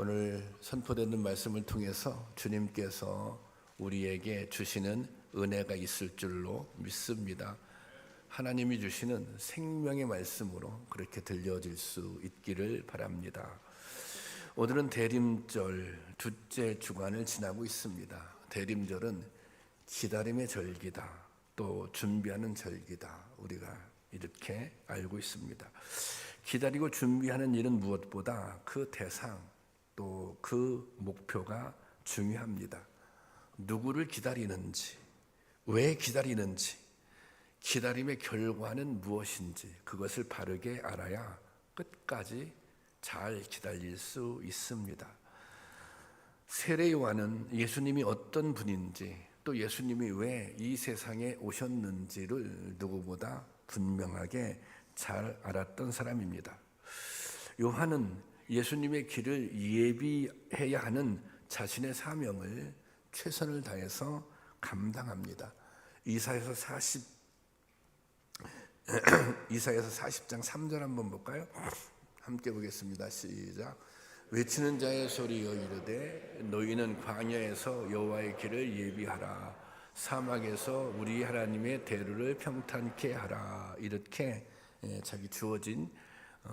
오늘 선포되는 말씀을 통해서 주님께서 우리에게 주시는 은혜가 있을 줄로 믿습니다. 하나님이 주시는 생명의 말씀으로 그렇게 들려질 수 있기를 바랍니다. 오늘은 대림절 둘째 주간을 지나고 있습니다. 대림절은 기다림의 절기다, 또 준비하는 절기다, 우리가 이렇게 알고 있습니다. 기다리고 준비하는 일은 무엇보다 그 대상, 또 그 목표가 중요합니다. 누구를 기다리는지, 왜 기다리는지, 기다림의 결과는 무엇인지 그것을 바르게 알아야 끝까지 잘 기다릴 수 있습니다. 세례 요한은 예수님이 어떤 분인지, 또 예수님이 왜 이 세상에 오셨는지를 누구보다 분명하게 잘 알았던 사람입니다. 요한은 예수님의 길을 예비해야 하는 자신의 사명을 최선을 다해서 감당합니다. 이사야서 40장 3절 한번 볼까요? 함께 보겠습니다. 시작. 외치는 자의 소리여 이르되 너희는 광야에서 여호와의 길을 예비하라, 사막에서 우리 하나님의 대로를 평탄케 하라. 이렇게 자기 주어진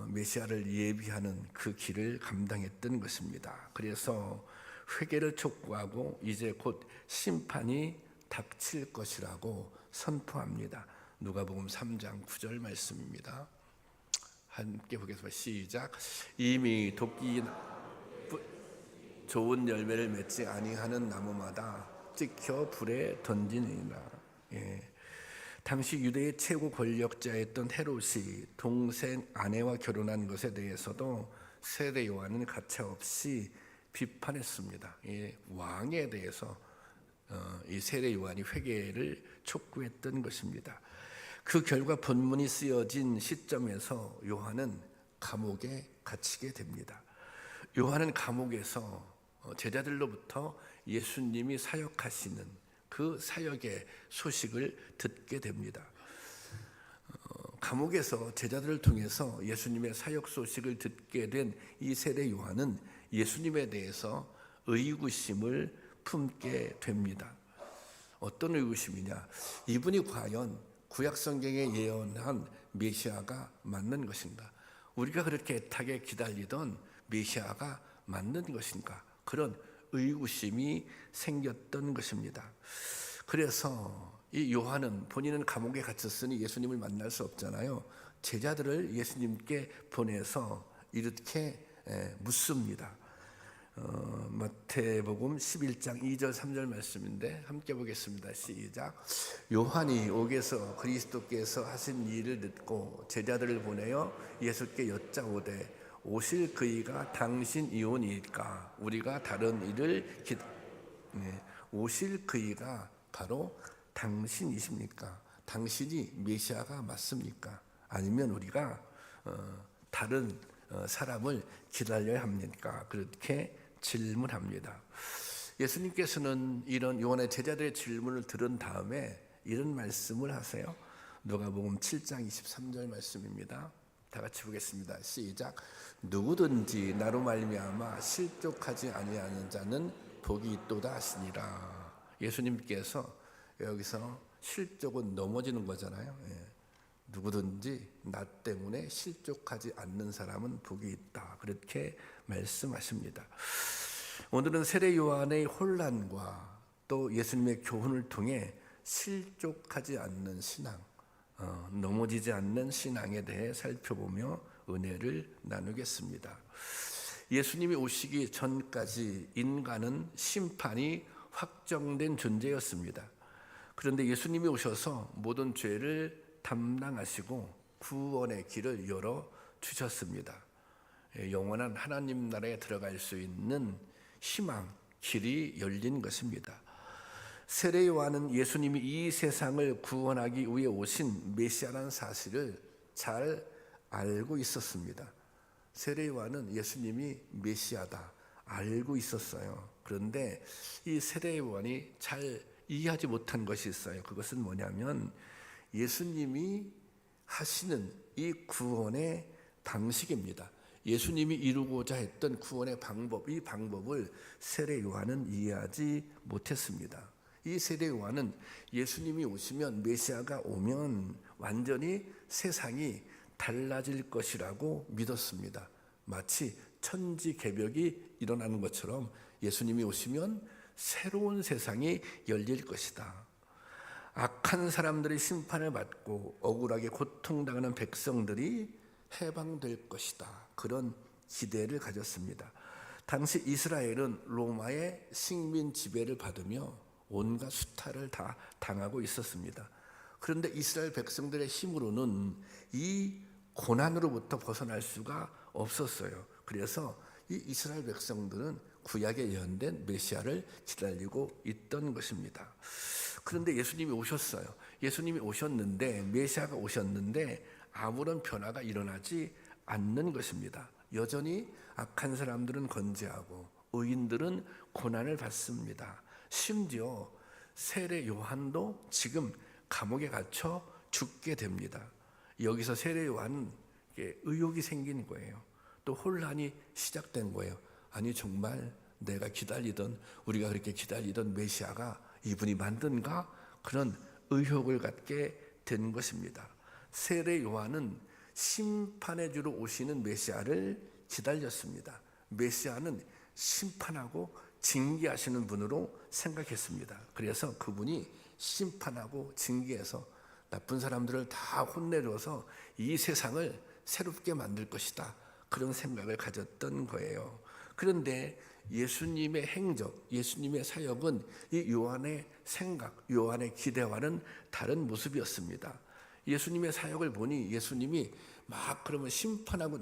메시아를 예비하는 그 길을 감당했던 것입니다. 그래서 회개를 촉구하고 이제 곧 심판이 닥칠 것이라고 선포합니다. 누가복음 3장 9절 말씀입니다. 함께 보겠습니다. 시작. 이미 도끼 좋은 열매를 맺지 아니하는 나무마다 찍혀 불에 던지니라. 당시 유대의 최고 권력자였던 헤롯이 동생 아내와 결혼한 것에 대해서도 세례 요한은 가차없이 비판했습니다. 왕에 대해서 이 세례 요한이 회개를 촉구했던 것입니다. 그 결과 본문이 쓰여진 시점에서 요한은 감옥에 갇히게 됩니다. 요한은 감옥에서 제자들로부터 예수님이 사역하시는 그 사역의 소식을 듣게 됩니다. 감옥에서 제자들을 통해서 예수님의 사역 소식을 듣게 된 이 세례 요한은 예수님에 대해서 의구심을 품게 됩니다. 어떤 의구심이냐? 이분이 과연 구약 성경에 예언한 메시아가 맞는 것인가? 우리가 그렇게 애타게 기다리던 메시아가 맞는 것인가? 그런 의구심이 생겼던 것입니다. 그래서 이 요한은 본인은 감옥에 갇혔으니 예수님을 만날 수 없잖아요. 제자들을 예수님께 보내서 이렇게 묻습니다. 마태복음 11장 2절 3절 말씀인데 함께 보겠습니다. 시작. 요한이 옥에서 그리스도께서 하신 일을 듣고 제자들을 보내어 예수께 여짜오되 오실 그이가 당신이오니까 우리가 다른 일을 오실 그이가 바로 당신이십니까? 당신이 메시아가 맞습니까? 아니면 우리가 다른 사람을 기다려야 합니까? 그렇게 질문합니다. 예수님께서는 이런 요한의 제자들의 질문을 들은 다음에 이런 말씀을 하세요. 누가복음 7장 23절 말씀입니다. 다 같이 보겠습니다. 시작. 누구든지 나로 말미암아 실족하지 아니하는 자는 복이 있도다 하시니라. 예수님께서 여기서 실족은 넘어지는 거잖아요. 누구든지 나 때문에 실족하지 않는 사람은 복이 있다. 그렇게 말씀하십니다. 오늘은 세례 요한의 혼란과 또 예수님의 교훈을 통해 실족하지 않는 신앙, 넘어지지 않는 신앙에 대해 살펴보며 은혜를 나누겠습니다. 예수님이 오시기 전까지 인간은 심판이 확정된 존재였습니다. 그런데 예수님이 오셔서 모든 죄를 담당하시고 구원의 길을 열어 주셨습니다. 영원한 하나님 나라에 들어갈 수 있는 희망, 길이 열린 것입니다. 세례 요한은 예수님이 이 세상을 구원하기 위해 오신 메시아라는 사실을 잘 알고 있었습니다. 세례 요한은 예수님이 메시아다 알고 있었어요. 그런데 이 세례 요한이 잘 이해하지 못한 것이 있어요. 그것은 뭐냐면 예수님이 하시는 이 구원의 방식입니다. 예수님이 이루고자 했던 구원의 방법, 이 방법을 세례 요한은 이해하지 못했습니다. 이 세례 요한은 예수님이 오시면, 메시아가 오면 완전히 세상이 달라질 것이라고 믿었습니다. 마치 천지개벽이 일어나는 것처럼 예수님이 오시면 새로운 세상이 열릴 것이다. 악한 사람들이 심판을 받고 억울하게 고통당하는 백성들이 해방될 것이다. 그런 기대를 가졌습니다. 당시 이스라엘은 로마의 식민 지배를 받으며 온갖 수탈을 다 당하고 있었습니다. 그런데 이스라엘 백성들의 힘으로는 이 고난으로부터 벗어날 수가 없었어요. 그래서 이 이스라엘 백성들은 구약에 예언된 메시아를 기다리고 있던 것입니다. 그런데 예수님이 오셨어요. 예수님이 오셨는데, 메시아가 오셨는데 아무런 변화가 일어나지 않는 것입니다. 여전히 악한 사람들은 건재하고 의인들은 고난을 받습니다. 심지어 세례 요한도 지금 감옥에 갇혀 죽게 됩니다. 여기서 세례 요한은 의혹이 생긴 거예요. 또 혼란이 시작된 거예요. 아니, 정말 내가 기다리던, 우리가 그렇게 기다리던 메시아가 이분이 만든가? 그런 의혹을 갖게 된 것입니다. 세례 요한은 심판해 주러 오시는 메시아를 기다렸습니다. 메시아는 심판하고 징계하시는 분으로 생각했습니다. 그래서 그분이 심판하고 징계해서 나쁜 사람들을 다 혼내줘서 이 세상을 새롭게 만들 것이다. 그런 생각을 가졌던 거예요. 그런데 예수님의 행적, 예수님의 사역은 이 요한의 생각, 요한의 기대와는 다른 모습이었습니다. 예수님의 사역을 보니 예수님이 막 그러면 심판하고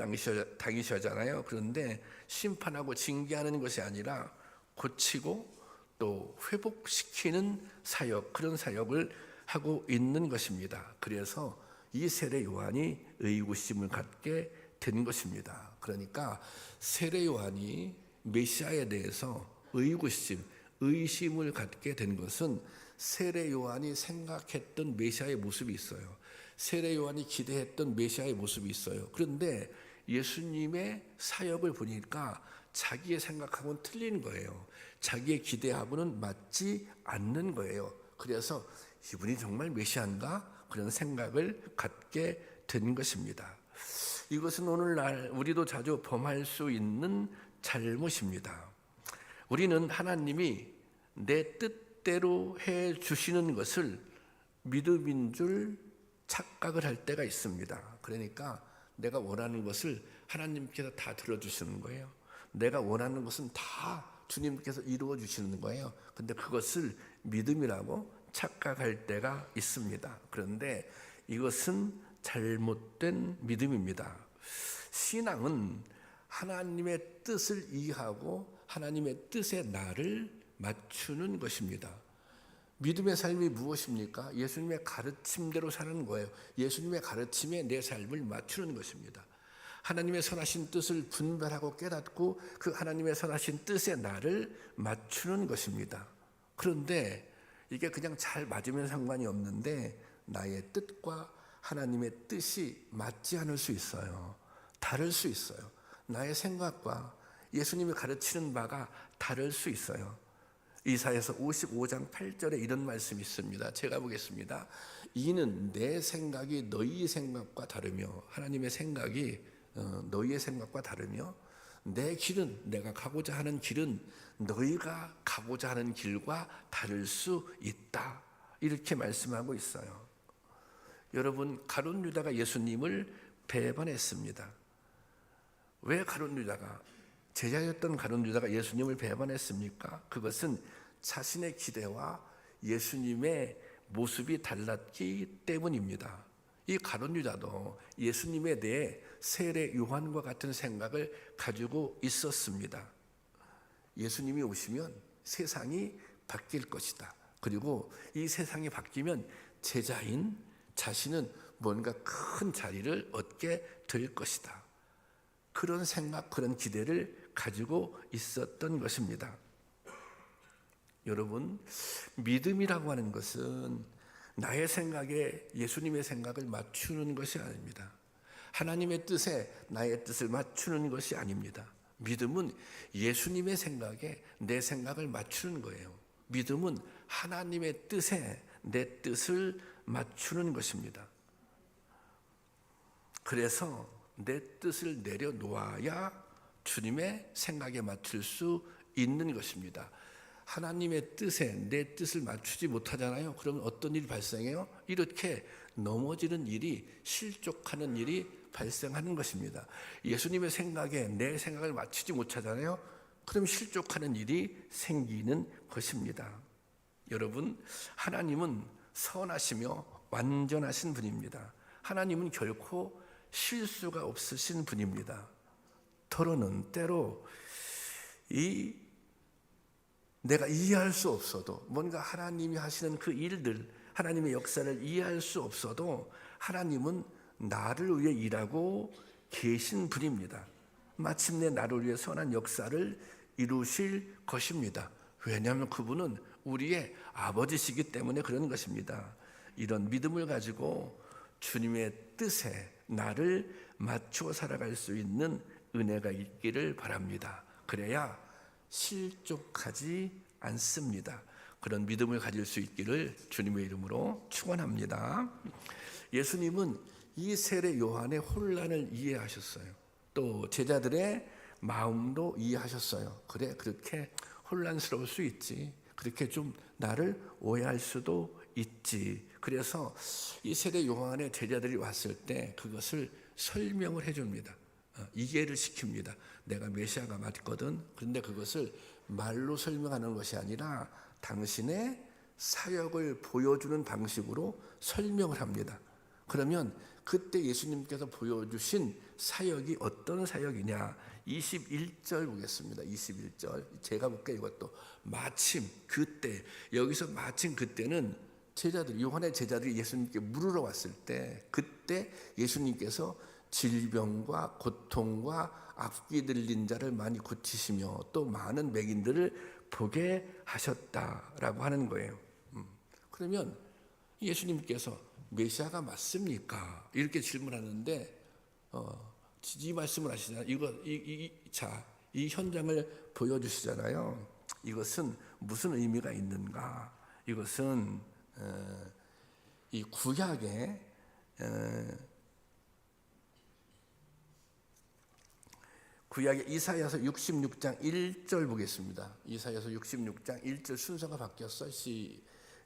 당이셔잖아요. 그런데 심판하고 징계하는 것이 아니라 고치고 또 회복시키는 사역, 그런 사역을 하고 있는 것입니다. 그래서 이 세례 요한이 의구심을 갖게 된 것입니다. 그러니까 세례 요한이 메시아에 대해서 의구심, 의심을 갖게 된 것은 세례 요한이 생각했던 메시아의 모습이 있어요. 세례 요한이 기대했던 메시아의 모습이 있어요. 그런데 예수님의 사역을 보니까 자기의 생각하고는 틀린 거예요. 자기의 기대하고는 맞지 않는 거예요. 그래서 이분이 정말 메시아인가? 그런 생각을 갖게 된 것입니다. 이것은 오늘날 우리도 자주 범할 수 있는 잘못입니다. 우리는 하나님이 내 뜻대로 해 주시는 것을 믿음인 줄 착각을 할 때가 있습니다. 그러니까 내가 원하는 것을 하나님께서 다 들어주시는 거예요. 내가 원하는 것은 다 주님께서 이루어 주시는 거예요. 근데 그것을 믿음이라고 착각할 때가 있습니다. 그런데 이것은 잘못된 믿음입니다. 신앙은 하나님의 뜻을 이해하고 하나님의 뜻에 나를 맞추는 것입니다. 믿음의 삶이 무엇입니까? 예수님의 가르침대로 사는 거예요. 예수님의 가르침에 내 삶을 맞추는 것입니다. 하나님의 선하신 뜻을 분별하고 깨닫고 그 하나님의 선하신 뜻에 나를 맞추는 것입니다. 그런데 이게 그냥 잘 맞으면 상관이 없는데 나의 뜻과 하나님의 뜻이 맞지 않을 수 있어요. 다를 수 있어요. 나의 생각과 예수님이 가르치는 바가 다를 수 있어요. 이사야서 55장 8절에 이런 말씀이 있습니다. 제가 보겠습니다. 이는 내 생각이 너희 생각과 다르며, 하나님의 생각이 너희의 생각과 다르며, 내 길은, 내가 가고자 하는 길은 너희가 가고자 하는 길과 다를 수 있다. 이렇게 말씀하고 있어요. 여러분, 가룟 유다가 예수님을 배반했습니다. 왜 가룟 유다가, 제자였던 가룟 유다가 예수님을 배반했습니까? 그것은 자신의 기대와 예수님의 모습이 달랐기 때문입니다. 이 가룟 유다도 예수님에 대해 세례 요한과 같은 생각을 가지고 있었습니다. 예수님이 오시면 세상이 바뀔 것이다. 그리고 이 세상이 바뀌면 제자인 자신은 뭔가 큰 자리를 얻게 될 것이다. 그런 생각, 그런 기대를 가지고 있었던 것입니다. 여러분, 믿음이라고 하는 것은 나의 생각에 예수님의 생각을 맞추는 것이 아닙니다. 하나님의 뜻에 나의 뜻을 맞추는 것이 아닙니다. 믿음은 예수님의 생각에 내 생각을 맞추는 거예요. 믿음은 하나님의 뜻에 내 뜻을 맞추는 것입니다. 그래서 내 뜻을 내려놓아야 주님의 생각에 맞출 수 있는 것입니다. 하나님의 뜻에 내 뜻을 맞추지 못하잖아요. 그러면 어떤 일이 발생해요? 이렇게 넘어지는 일이, 실족하는 일이 발생하는 것입니다. 예수님의 생각에 내 생각을 맞추지 못하잖아요. 그럼 실족하는 일이 생기는 것입니다. 여러분, 하나님은 선하시며 완전하신 분입니다. 하나님은 결코 실수가 없으신 분입니다. 더러는 때로 내가 이해할 수 없어도, 뭔가 하나님이 하시는 그 일들, 하나님의 역사를 이해할 수 없어도 하나님은 나를 위해 일하고 계신 분입니다. 마침내 나를 위해 선한 역사를 이루실 것입니다. 왜냐하면 그분은 우리의 아버지시기 때문에 그런 것입니다. 이런 믿음을 가지고 주님의 뜻에 나를 맞춰 살아갈 수 있는 은혜가 있기를 바랍니다. 그래야 실족하지 않습니다. 그런 믿음을 가질 수 있기를 주님의 이름으로 축원합니다. 예수님은 이 세례 요한의 혼란을 이해하셨어요. 또 제자들의 마음도 이해하셨어요. 그래, 그렇게 혼란스러울 수 있지. 그렇게 좀 나를 오해할 수도 있지. 그래서 이 세례 요한의 제자들이 왔을 때 그것을 설명을 해줍니다. 이해를 시킵니다. 내가 메시아가 맞거든. 그런데 그것을 말로 설명하는 것이 아니라 당신의 사역을 보여주는 방식으로 설명을 합니다. 그러면 그때 예수님께서 보여주신 사역이 어떤 사역이냐? 21절 보겠습니다. 21절 제가 볼게요. 이것도 마침 그때, 여기서 마침 그때는 제자들, 요한의 제자들이 예수님께 물으러 왔을 때, 그때 예수님께서 질병과 고통과 악귀 들린 자를 많이 고치시며 또 많은 맹인들을 보게 하셨다라고 하는 거예요. 그러면 예수님께서 메시아가 맞습니까? 이렇게 질문하는데 이 말씀을 하시잖아요. 이 현장을 보여주시잖아요. 이것은 무슨 의미가 있는가? 이것은 이 구약의 이사야서 66장 1절 보겠습니다. 이사야서 66장 1절 순서가 바뀌었어요.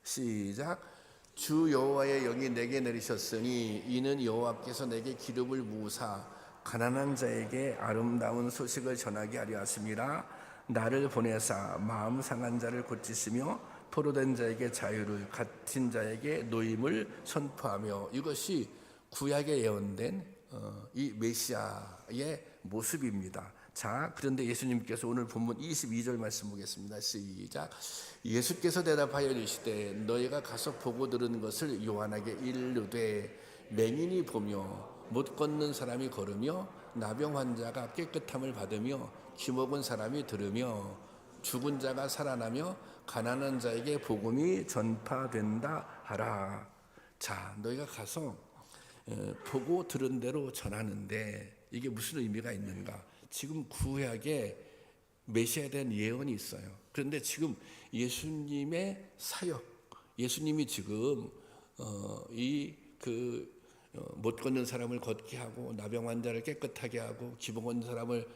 시작. 주 여호와의 영이 내게 내리셨으니 이는 여호와께서 내게 기름을 부으사 가난한 자에게 아름다운 소식을 전하게 하려 하심이라. 나를 보내사 마음 상한 자를 고치시며 포로된 자에게 자유를, 갇힌 자에게 노임을 선포하며. 이것이 구약에 예언된 이 메시아의 모습입니다. 자, 그런데 예수님께서 오늘 본문 22절 말씀 보겠습니다. 시작. 예수께서 대답하여 이르시되 너희가 가서 보고 들은 것을 요한에게 이르되 맹인이 보며 못 걷는 사람이 걸으며 나병 환자가 깨끗함을 받으며 기먹은 사람이 들으며 죽은 자가 살아나며 가난한 자에게 복음이 전파된다 하라. 자, 너희가 가서 보고 들은 대로 전하는데 이게 무슨 의미가 있는가? 지금 구약에 메시아에 대한 예언이 있어요. 그런데 지금 예수님의 사역, 예수님이 지금 못 걷는 사람을 걷게 하고 나병 환자를 깨끗하게 하고 기복 온 사람을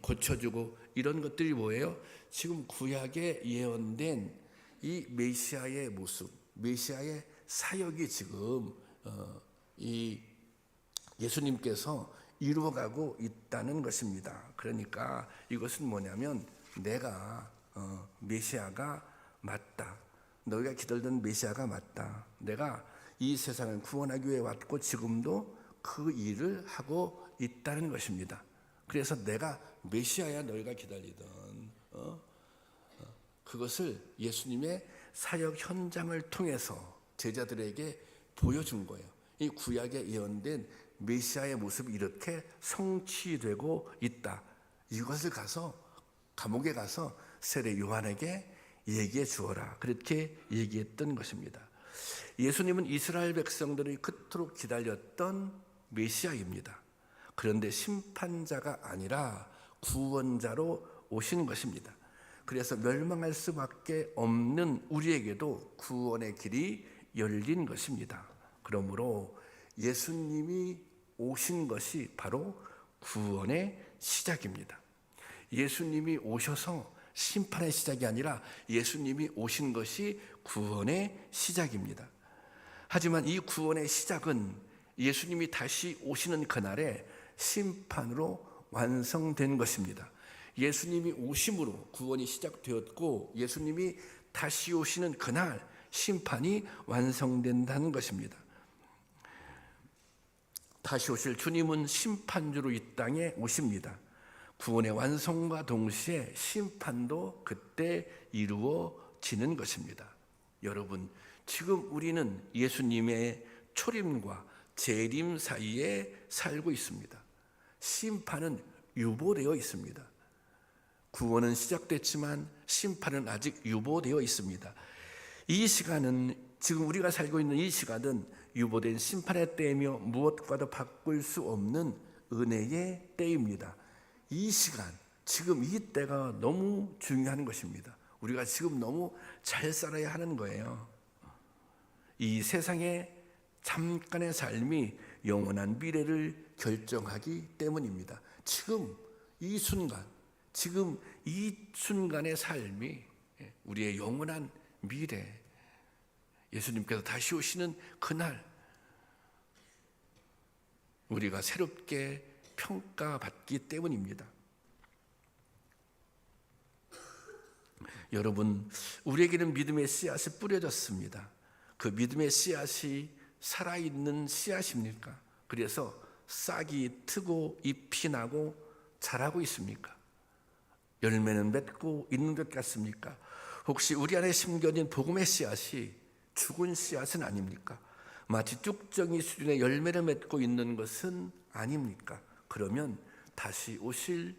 고쳐주고 이런 것들이 뭐예요? 지금 구약에 예언된 이 메시아의 모습, 메시아의 사역이 지금 이 예수님께서 이루어가고 있다는 것입니다. 그러니까 이것은 뭐냐면 내가 메시아가 맞다. 너희가 기다리던 메시아가 맞다. 내가 이 세상을 구원하기 위해 왔고 지금도 그 일을 하고 있다는 것입니다. 그래서 내가 메시아야 너희가 기다리던 그것을 예수님의 사역 현장을 통해서 제자들에게 보여준 거예요. 이 구약에 예언된 메시아의 모습이 이렇게 성취되고 있다. 이것을 가서 감옥에 가서 세례 요한에게 얘기해 주어라. 그렇게 얘기했던 것입니다. 예수님은 이스라엘 백성들이 그토록 기다렸던 메시아입니다. 그런데 심판자가 아니라 구원자로 오신 것입니다. 그래서 멸망할 수밖에 없는 우리에게도 구원의 길이 열린 것입니다. 그러므로 예수님이 오신 것이 바로 구원의 시작입니다. 예수님이 오셔서 심판의 시작이 아니라 예수님이 오신 것이 구원의 시작입니다. 하지만 이 구원의 시작은 예수님이 다시 오시는 그날에 심판으로 완성된 것입니다. 예수님이 오심으로 구원이 시작되었고 예수님이 다시 오시는 그날 심판이 완성된다는 것입니다. 다시 오실 주님은 심판주로 이 땅에 오십니다. 구원의 완성과 동시에 심판도 그때 이루어지는 것입니다. 여러분, 지금 우리는 예수님의 초림과 재림 사이에 살고 있습니다. 심판은 유보되어 있습니다. 구원은 시작됐지만 심판은 아직 유보되어 있습니다. 이 시간은, 지금 우리가 살고 있는 이 시간은 유보된 심판의 때이며 무엇과도 바꿀 수 없는 은혜의 때입니다. 이 시간, 지금 이 때가 너무 중요한 것입니다. 우리가 지금 너무 잘 살아야 하는 거예요. 이 세상의 잠깐의 삶이 영원한 미래를 결정하기 때문입니다. 지금 이 순간, 지금 이 순간의 삶이 우리의 영원한 미래, 예수님께서 다시 오시는 그날 우리가 새롭게 평가받기 때문입니다. 여러분, 우리에게는 믿음의 씨앗이 뿌려졌습니다. 그 믿음의 씨앗이 살아있는 씨앗입니까? 그래서 싹이 트고 잎이 나고 자라고 있습니까? 열매는 맺고 있는 것 같습니까? 혹시 우리 안에 심겨진 복음의 씨앗이 죽은 씨앗은 아닙니까? 마치 쭉정이 수준의 열매를 맺고 있는 것은 아닙니까? 그러면 다시 오실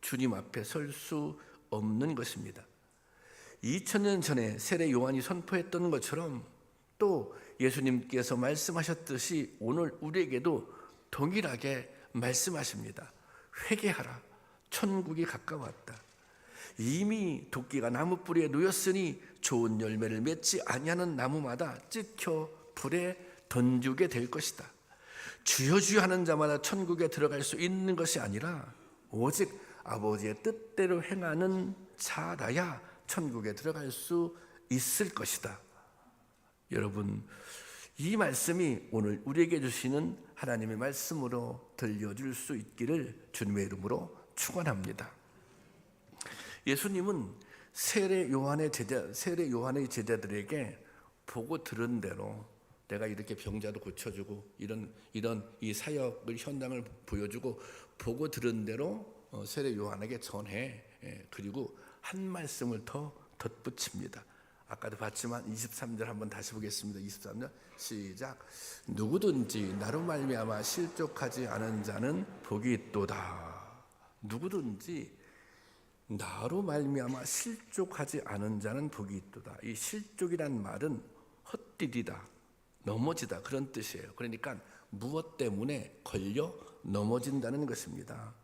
주님 앞에 설 수 없는 것입니다. 2000년 전에 세례 요한이 선포했던 것처럼 또 예수님께서 말씀하셨듯이 오늘 우리에게도 동일하게 말씀하십니다. 회개하라, 천국이 가까웠다. 이미 도끼가 나무 뿌리에 놓였으니 좋은 열매를 맺지 아니하는 나무마다 찍혀 불에 던지게 될 것이다. 주여 주여 하는 자마다 천국에 들어갈 수 있는 것이 아니라 오직 아버지의 뜻대로 행하는 자라야 천국에 들어갈 수 있을 것이다. 여러분, 이 말씀이 오늘 우리에게 주시는 하나님의 말씀으로 들려줄 수 있기를 주님의 이름으로 축원합니다. 예수님은 세례 요한의 제자들에게 보고 들은 대로 내가 이렇게 병자도 고쳐주고 이런 이 사역을 현장을 보여주고 보고 들은 대로 세례 요한에게 전해. 그리고 한 말씀을 더 덧붙입니다. 아까도 봤지만 23절 한번 다시 보겠습니다. 23절 시작. 누구든지 나로 말미암아 실족하지 않은 자는 복이 있도다. 누구든지 나로 말미암아 실족하지 않은 자는 복이 있도다. 이 실족이란 말은 헛디디다, 넘어지다 그런 뜻이에요. 그러니까 무엇 때문에 걸려 넘어진다는 것입니다.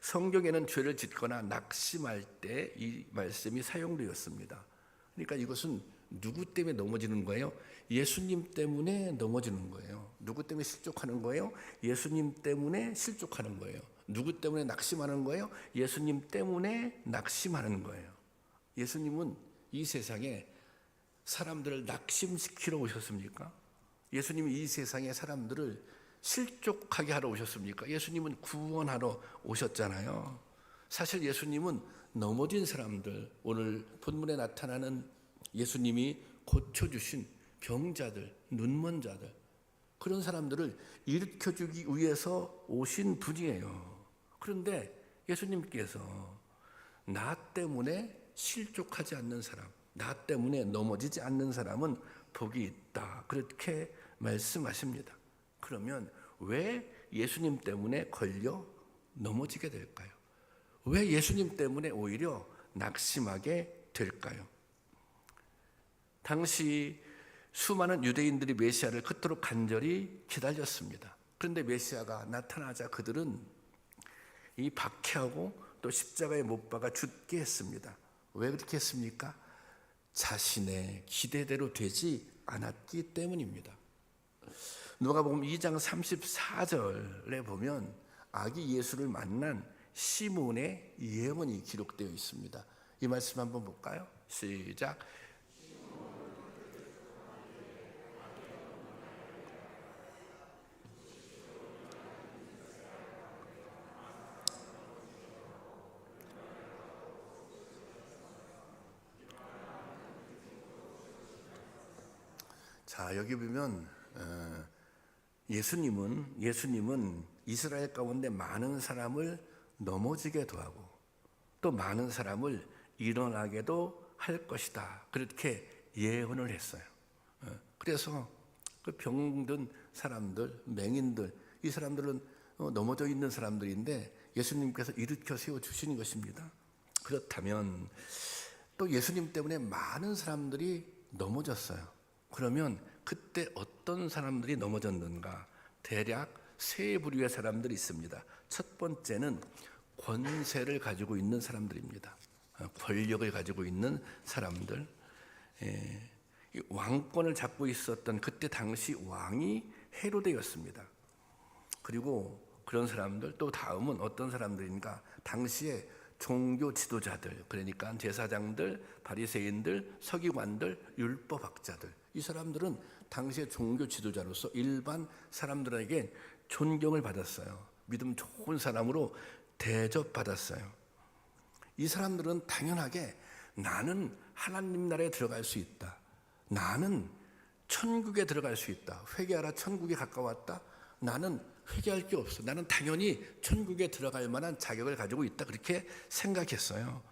성경에는 죄를 짓거나 낙심할 때 이 말씀이 사용되었습니다. 그러니까 이것은 누구 때문에 넘어지는 거예요? 예수님 때문에 넘어지는 거예요. 누구 때문에 실족하는 거예요? 예수님 때문에 실족하는 거예요. 누구 때문에 낙심하는 거예요? 예수님 때문에 낙심하는 거예요. 예수님은 이 세상에 사람들을 낙심시키러 오셨습니까? 예수님이 이 세상에 사람들을 실족하게 하러 오셨습니까? 예수님은 구원하러 오셨잖아요. 사실 예수님은 넘어진 사람들, 오늘 본문에 나타나는 예수님이 고쳐주신 병자들, 눈먼 자들, 그런 사람들을 일으켜주기 위해서 오신 분이에요. 그런데 예수님께서 나 때문에 실족하지 않는 사람, 나 때문에 넘어지지 않는 사람은 복이 있다, 그렇게 말씀하십니다. 그러면 왜 예수님 때문에 걸려 넘어지게 될까요? 왜 예수님 때문에 오히려 낙심하게 될까요? 당시 수많은 유대인들이 메시아를 그토록 간절히 기다렸습니다. 그런데 메시아가 나타나자 그들은 이 박해하고 또 십자가에 못 박아 죽게 했습니다. 왜 그렇게 했습니까? 자신의 기대대로 되지 않았기 때문입니다. 누가복음 2장 34절에 보면 아기 예수를 만난 시몬의 예언이 기록되어 있습니다. 이 말씀 한번 볼까요? 시작. 자, 여기 보면 예수님은 이스라엘 가운데 많은 사람을 넘어지게도 하고 또 많은 사람을 일어나게도 할 것이다. 그렇게 예언을 했어요. 그래서 그 병든 사람들, 맹인들, 이 사람들은 넘어져 있는 사람들인데 예수님께서 일으켜 세워 주시는 것입니다. 그렇다면 또 예수님 때문에 많은 사람들이 넘어졌어요. 그러면 그때 어떤 사람들이 넘어졌는가? 대략 세 부류의 사람들이 있습니다. 첫 번째는 권세를 가지고 있는 사람들입니다. 권력을 가지고 있는 사람들. 왕권을 잡고 있었던 그때 당시 왕이 헤로데였습니다. 그리고 그런 사람들, 또 다음은 어떤 사람들인가? 당시에 종교 지도자들, 그러니까 제사장들, 바리새인들, 서기관들, 율법학자들, 이 사람들은 당시의 종교 지도자로서 일반 사람들에게 존경을 받았어요. 믿음 좋은 사람으로 대접받았어요. 이 사람들은 당연하게 나는 하나님 나라에 들어갈 수 있다, 나는 천국에 들어갈 수 있다, 회개하라 천국에 가까웠다, 나는 회개할 게 없어, 나는 당연히 천국에 들어갈 만한 자격을 가지고 있다, 그렇게 생각했어요.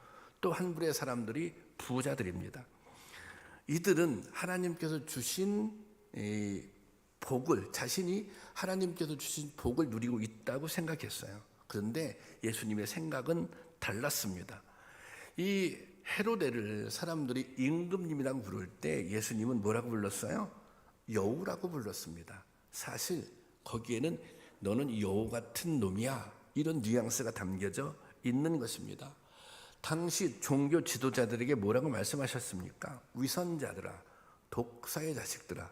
또 한 부류의 사람들이 부자들입니다. 이들은 하나님께서 주신 복을, 자신이 하나님께서 주신 복을 누리고 있다고 생각했어요. 그런데 예수님의 생각은 달랐습니다. 이 헤로데를 사람들이 임금님이라고 부를 때 예수님은 뭐라고 불렀어요? 여우라고 불렀습니다. 사실 거기에는 너는 여우 같은 놈이야, 이런 뉘앙스가 담겨져 있는 것입니다. 당시 종교 지도자들에게 뭐라고 말씀하셨습니까? 위선자들아, 독사의 자식들아.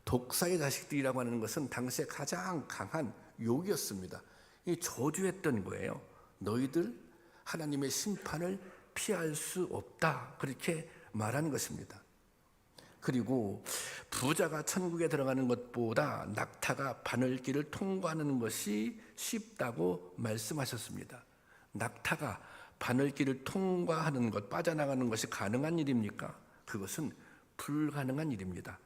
독사의 자식들이라고 하는 것은 당시에 가장 강한 욕이었습니다. 이 저주했던 거예요. 너희들 하나님의 심판을 피할 수 없다, 그렇게 말하는 것입니다. 그리고 부자가 천국에 들어가는 것보다 낙타가 바늘길을 통과하는 것이 쉽다고 말씀하셨습니다. 낙타가 바늘길을 통과하는 것, 빠져나가는 것이 가능한 일입니까? 그것은 불가능한 일입니다.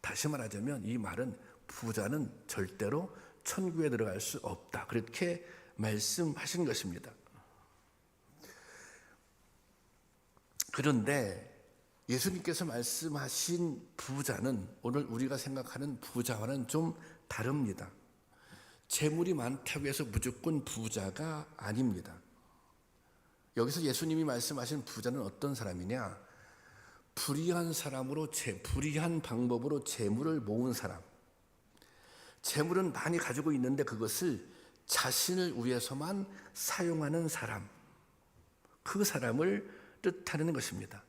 다시 말하자면 이 말은 부자는 절대로 천국에 들어갈 수 없다, 그렇게 말씀하신 것입니다. 그런데 예수님께서 말씀하신 부자는 오늘 우리가 생각하는 부자와는 좀 다릅니다. 재물이 많다고 해서 무조건 부자가 아닙니다. 여기서 예수님이 말씀하신 부자는 어떤 사람이냐? 불의한 사람으로, 불의한 방법으로 재물을 모은 사람. 재물은 많이 가지고 있는데 그것을 자신을 위해서만 사용하는 사람, 그 사람을 뜻하는 것입니다.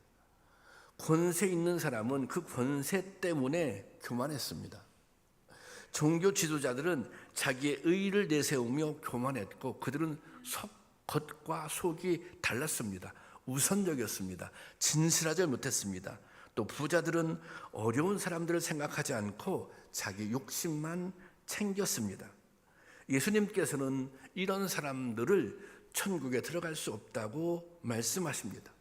권세 있는 사람은 그 권세 때문에 교만했습니다. 종교 지도자들은 자기의 의를 내세우며 교만했고 그들은 겉과 속이 달랐습니다. 우선적이었습니다. 진실하지 못했습니다. 또 부자들은 어려운 사람들을 생각하지 않고 자기 욕심만 챙겼습니다. 예수님께서는 이런 사람들을 천국에 들어갈 수 없다고 말씀하십니다.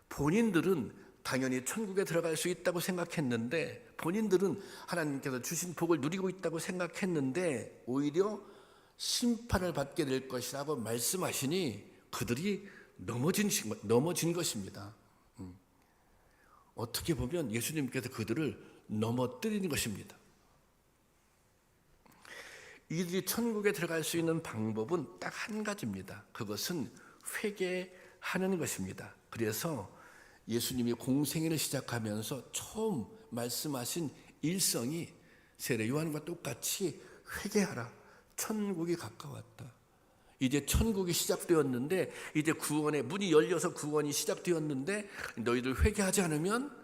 본인들은 당연히 천국에 들어갈 수 있다고 생각했는데, 본인들은 하나님께서 주신 복을 누리고 있다고 생각했는데 오히려 심판을 받게 될 것이라고 말씀하시니 그들이 넘어진 것입니다. 어떻게 보면 예수님께서 그들을 넘어뜨리는 것입니다. 이들이 천국에 들어갈 수 있는 방법은 딱 한 가지입니다. 그것은 회개하는 것입니다. 그래서 예수님이 공생애를 시작하면서 처음 말씀하신 일성이 세례 요한과 똑같이 회개하라. 천국이 가까웠다. 이제 천국이 시작되었는데, 이제 구원의 문이 열려서 구원이 시작되었는데 너희들 회개하지 않으면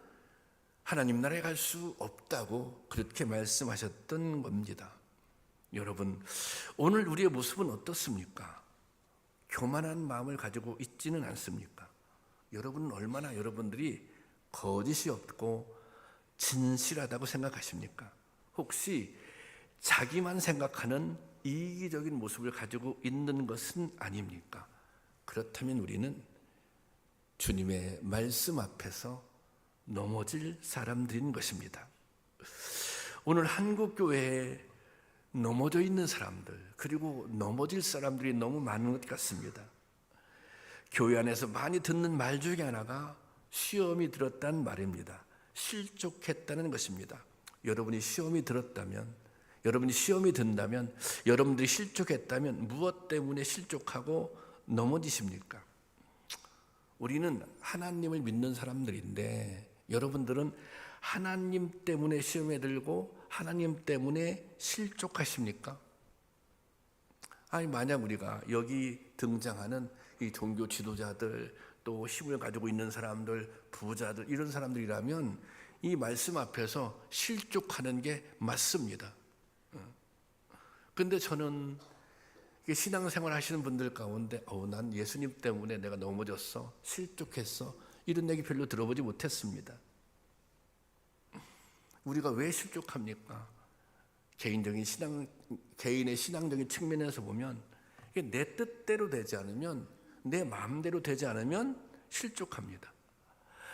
하나님 나라에 갈 수 없다고 그렇게 말씀하셨던 겁니다. 여러분, 오늘 우리의 모습은 어떻습니까? 교만한 마음을 가지고 있지는 않습니까? 여러분은 얼마나 여러분들이 거짓이 없고 진실하다고 생각하십니까? 혹시 자기만 생각하는 이기적인 모습을 가지고 있는 것은 아닙니까? 그렇다면 우리는 주님의 말씀 앞에서 넘어질 사람들인 것입니다. 오늘 한국교회에 넘어져 있는 사람들, 그리고 넘어질 사람들이 너무 많은 것 같습니다. 교회 안에서 많이 듣는 말 중에 하나가 시험이 들었다는 말입니다. 실족했다는 것입니다. 여러분이 시험이 들었다면, 여러분이 시험이 든다면, 여러분들이 실족했다면 무엇 때문에 실족하고 넘어지십니까? 우리는 하나님을 믿는 사람들인데 여러분들은 하나님 때문에 시험에 들고 하나님 때문에 실족하십니까? 아니, 만약 우리가 여기 등장하는 이 종교 지도자들, 또 힘을 가지고 있는 사람들, 부자들, 이런 사람들이라면 이 말씀 앞에서 실족하는 게 맞습니다. 근데 저는 신앙생활 하시는 분들 가운데 난 예수님 때문에 내가 넘어졌어, 실족했어, 이런 얘기 별로 들어보지 못했습니다. 우리가 왜 실족합니까? 개인의 신앙적인 측면에서 보면 이게 내 뜻대로 되지 않으면, 내 마음대로 되지 않으면 실족합니다.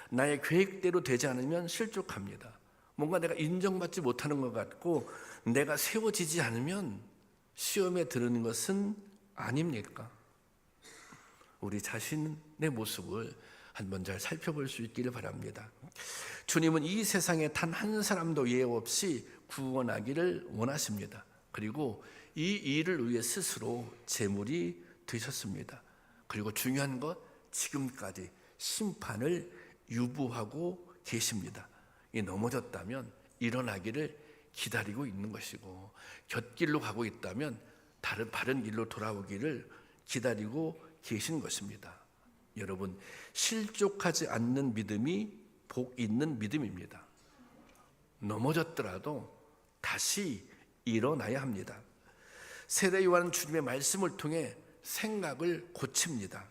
나의 계획대로 되지 않으면 실족합니다. 뭔가 내가 인정받지 못하는 것 같고 내가 세워지지 않으면 시험에 드는 것은 아닙니까? 우리 자신의 모습을 한번 잘 살펴볼 수 있기를 바랍니다. 주님은 이 세상에 단 한 사람도 예외 없이 구원하기를 원하십니다. 그리고 이 일을 위해 스스로 제물이 되셨습니다. 그리고 중요한 것, 지금까지 심판을 유보하고 계십니다. 넘어졌다면 일어나기를 기다리고 있는 것이고, 곁길로 가고 있다면 바른 길로 돌아오기를 기다리고 계신 것입니다. 여러분, 실족하지 않는 믿음이 복 있는 믿음입니다. 넘어졌더라도 다시 일어나야 합니다. 세례 요한은 주님의 말씀을 통해 생각을 고칩니다.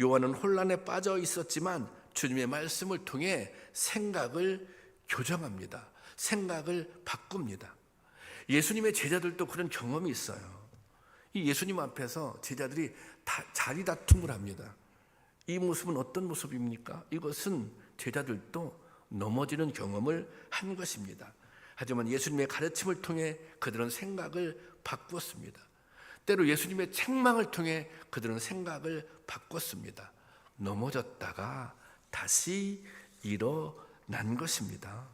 요한은 혼란에 빠져 있었지만 주님의 말씀을 통해 생각을 교정합니다. 생각을 바꿉니다. 예수님의 제자들도 그런 경험이 있어요. 이 예수님 앞에서 제자들이 자리 다툼을 합니다. 이 모습은 어떤 모습입니까? 이것은 제자들도 넘어지는 경험을 한 것입니다. 하지만 예수님의 가르침을 통해 그들은 생각을 바꾸었습니다. 때로 예수님의 책망을 통해 그들은 생각을 바꿨습니다. 넘어졌다가 다시 일어난 것입니다.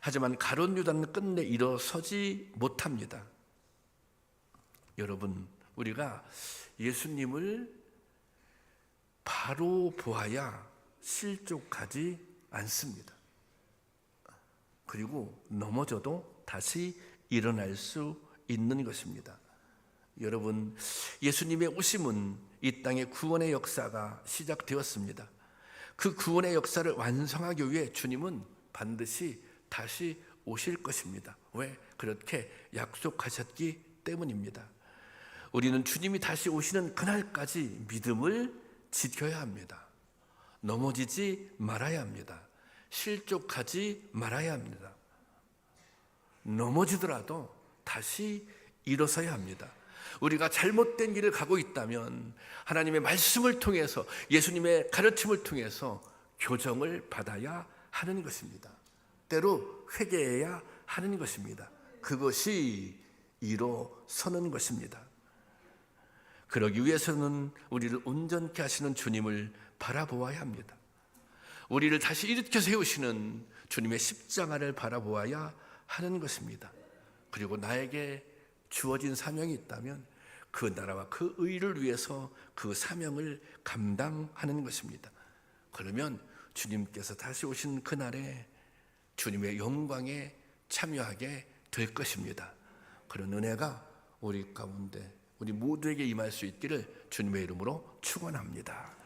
하지만 가룟 유다는 끝내 일어서지 못합니다. 여러분, 우리가 예수님을 바로 보아야 실족하지 않습니다. 그리고 넘어져도 다시 일어날 수 있는 것입니다. 여러분, 예수님의 오심은 이 땅의 구원의 역사가 시작되었습니다. 그 구원의 역사를 완성하기 위해 주님은 반드시 다시 오실 것입니다. 왜? 그렇게 약속하셨기 때문입니다. 우리는 주님이 다시 오시는 그날까지 믿음을 지켜야 합니다. 넘어지지 말아야 합니다. 실족하지 말아야 합니다. 넘어지더라도 다시 일어서야 합니다. 우리가 잘못된 길을 가고 있다면 하나님의 말씀을 통해서, 예수님의 가르침을 통해서 교정을 받아야 하는 것입니다. 때로 회개해야 하는 것입니다. 그것이 일어서는 것입니다. 그러기 위해서는 우리를 온전케 하시는 주님을 바라보아야 합니다. 우리를 다시 일으켜 세우시는 주님의 십자가를 바라보아야 하는 것입니다. 그리고 나에게 주어진 사명이 있다면 그 나라와 그 의를 위해서 그 사명을 감당하는 것입니다. 그러면 주님께서 다시 오신 그날에 주님의 영광에 참여하게 될 것입니다. 그런 은혜가 우리 가운데 우리 모두에게 임할 수 있기를 주님의 이름으로 축원합니다.